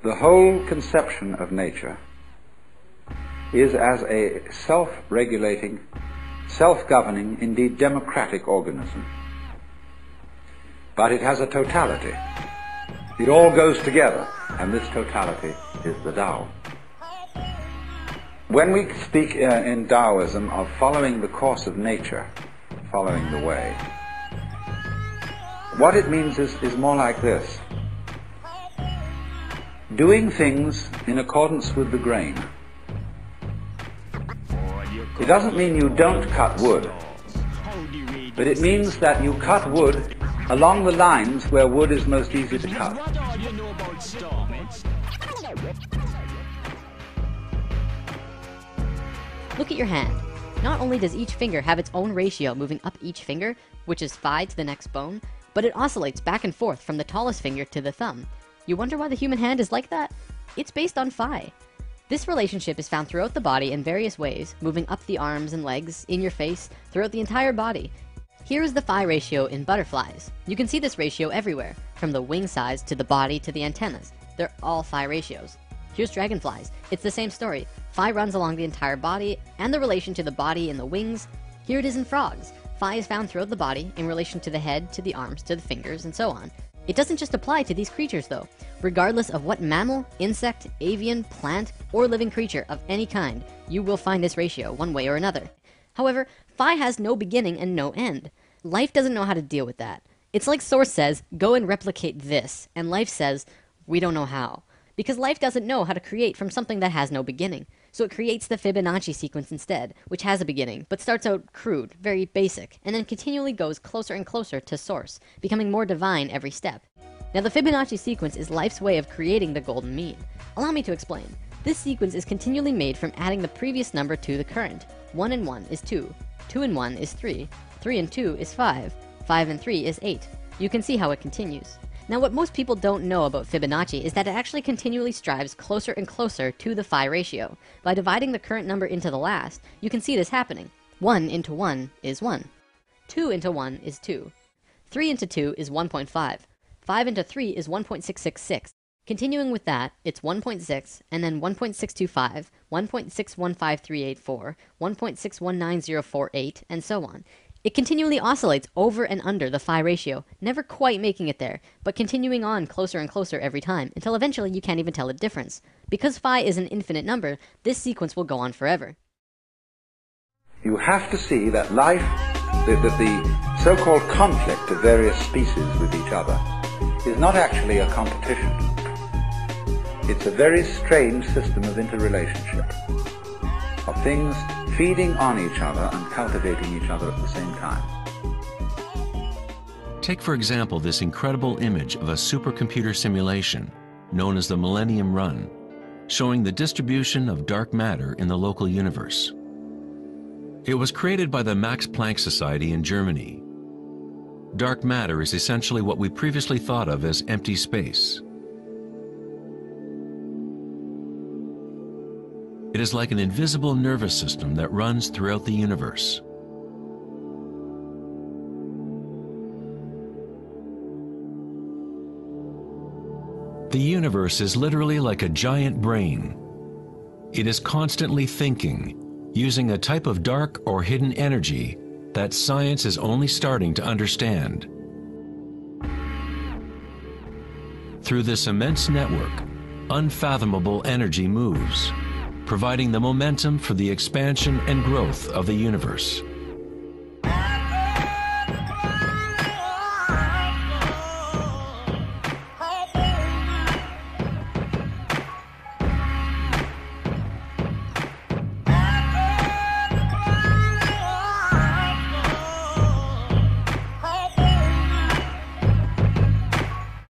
The whole conception of nature is as a self-regulating, self-governing, indeed democratic organism. But it has a totality. It all goes together, and this totality is the Tao. When we speak in Taoism of following the course of nature, following the way, what it means is more like this: doing things in accordance with the grain. It doesn't mean you don't cut wood, but it means that you cut wood along the lines where wood is most easy to cut. Look at your hand. Not only does each finger have its own ratio moving up each finger, which is phi to the next bone, but it oscillates back and forth from the tallest finger to the thumb. You wonder why the human hand is like that? It's based on phi. This relationship is found throughout the body in various ways, moving up the arms and legs, in your face, throughout the entire body. Here is the phi ratio in butterflies. You can see this ratio everywhere, from the wing size to the body to the antennas. They're all phi ratios. Here's dragonflies. It's the same story. Phi runs along the entire body, and the relation to the body and the wings. Here it is in frogs. Phi is found throughout the body, in relation to the head, to the arms, to the fingers, and so on. It doesn't just apply to these creatures though. Regardless of what mammal, insect, avian, plant, or living creature of any kind, you will find this ratio one way or another. However, phi has no beginning and no end. Life doesn't know how to deal with that. It's like Source says, go and replicate this, and life says, we don't know how. Because life doesn't know how to create from something that has no beginning. So it creates the Fibonacci sequence instead, which has a beginning, but starts out crude, very basic, and then continually goes closer and closer to Source, becoming more divine every step. Now the Fibonacci sequence is life's way of creating the golden mean. Allow me to explain. This sequence is continually made from adding the previous number to the current. 1 and 1 is 2, 2 and 1 is 3, 3 and 2 is 5, 5 and 3 is 8. You can see how it continues. Now what most people don't know about Fibonacci is that it actually continually strives closer and closer to the phi ratio. By dividing the current number into the last, you can see this happening. 1 into 1 is 1. 2 into 1 is 2. 3 into 2 is 1.5. 5 into 3 is 1.666. Continuing with that, it's 1.6, and then 1.625, 1.615384, 1.619048, and so on. It continually oscillates over and under the phi ratio, never quite making it there, but continuing on closer and closer every time, until eventually you can't even tell the difference. Because phi is an infinite number, this sequence will go on forever. You have to see that life, the so-called conflict of various species with each other, is not actually a competition. It's a very strange system of interrelationship, of things feeding on each other and cultivating each other at the same time. Take for example this incredible image of a supercomputer simulation known as the Millennium Run, showing the distribution of dark matter in the local universe. It was created by the Max Planck Society in Germany. Dark matter is essentially what we previously thought of as empty space. It is like an invisible nervous system that runs throughout the universe. The universe is literally like a giant brain. It is constantly thinking, using a type of dark or hidden energy that science is only starting to understand. Through this immense network, unfathomable energy moves, providing the momentum for the expansion and growth of the universe.